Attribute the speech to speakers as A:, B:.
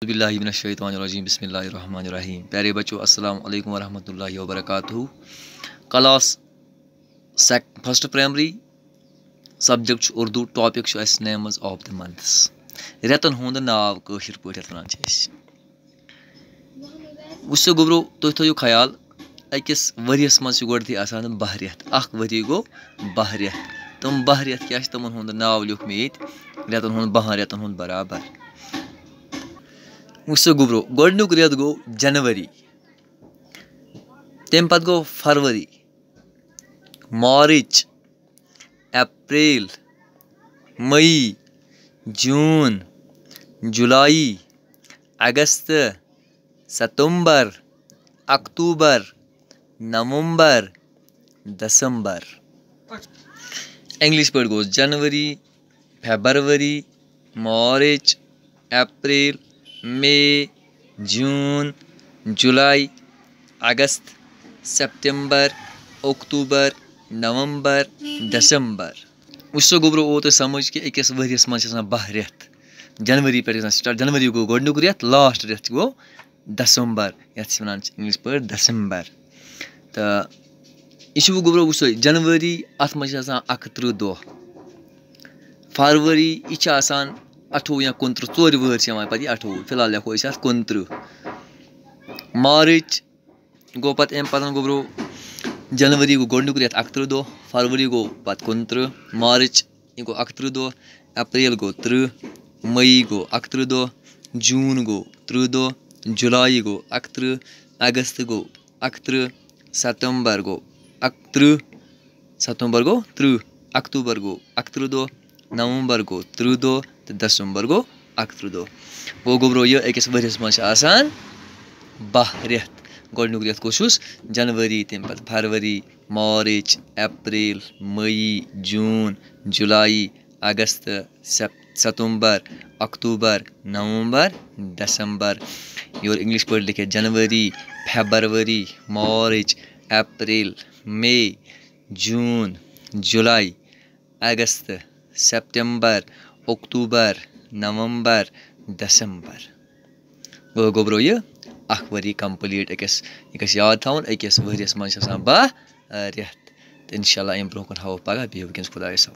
A: बिल्लाहि मिनश्शैतानिर्रजीम बिस्मिल्लाहिर्रहमानिर्रहीम। प्यारे बच्चों, अस्सलाम वालेकुम वरहमतुल्लाहि वबरकातुहू। Class first primary subject Urdu topic names of the months. रेतन हुंद नाव कशीर पठ वनान वो गोब्रो तुम थो ख्याल अकिस वरियस मज गोडथी आसान 12 रेत। अख वरी गो 12 रेत। तम 12 रेत क्या तमन हुंद नाव लिख मे ये रेतन हुंद 12 रेतन हुंद बराबर। वो गोब्रो गोडनुक रेत गो जनवरी, तम पत गो फरवरी, मार्च, अप्रैल, मई, जून, जुलाई, अगस्त, सितंबर, अक्टूबर, नवंबर, दिसंबर। इंग्लिश पर गोes जनवरी, फरवरी, मार्च, अप्रैल, मई, जून, जुलाई, अगस्त, सितंबर, अक्टूबर, नवंबर, दिसंबर। वो गोब्रो ओ तो समझ कि अकिस वरियस मज 12 रेत। जनवरी पे स्टार्ट, जनवरी गो गोडनुक रेत, लास्ट रेत गो दिसंबर, ये वन इंग्लिश पर दिसंबर। तो यह गोब्रो वो जनवरी अत मज 31 दह, फरवरी यह 28 या 29, 4 वर्ड 28, फिलहाल लिखो 29। मार्च गो पत अम पत गोब्रो जनवरी गो गोडनुक रेत 31 दह, फरवरी गो पत 29, मार्च यह गो 31 दह, अप्रैल गो 30, मई गो 31 दह, जून गो 30 दह, जुलाई गो 31, अगस्त गो 31, सितंबर गो 31, अक्टूबर गो 31 दह, नवंबर गो 30 दह, तो दिसंबर गो 31 दह। वो गोब्रो यह अकिस वरियस मज 12 रेत। गोडनुक रेत कुस जनवरी, तम पत फरवरी, मार्च, अप्रैल, मई, जून, जुलाई, अगस्त, सितंबर, अक्टूबर, नवंबर, दिसंबर। योर इंग्लिश पर लिखे जनवरी, फरवरी, मार्च, अप्रैल, मई, जून, जुलाई, अगस्त, सितंबर, अक्टूबर, नवंबर, दिसंबर। वो गोब्रो यह अख वरी कंप्लीट अकिस याद थवन अकिस वरियस मज 12 रेत। तो इंशाल्लाह अम ब्रोह कुन हाव पगह। बिहु वुनकस खुदायस हवाल।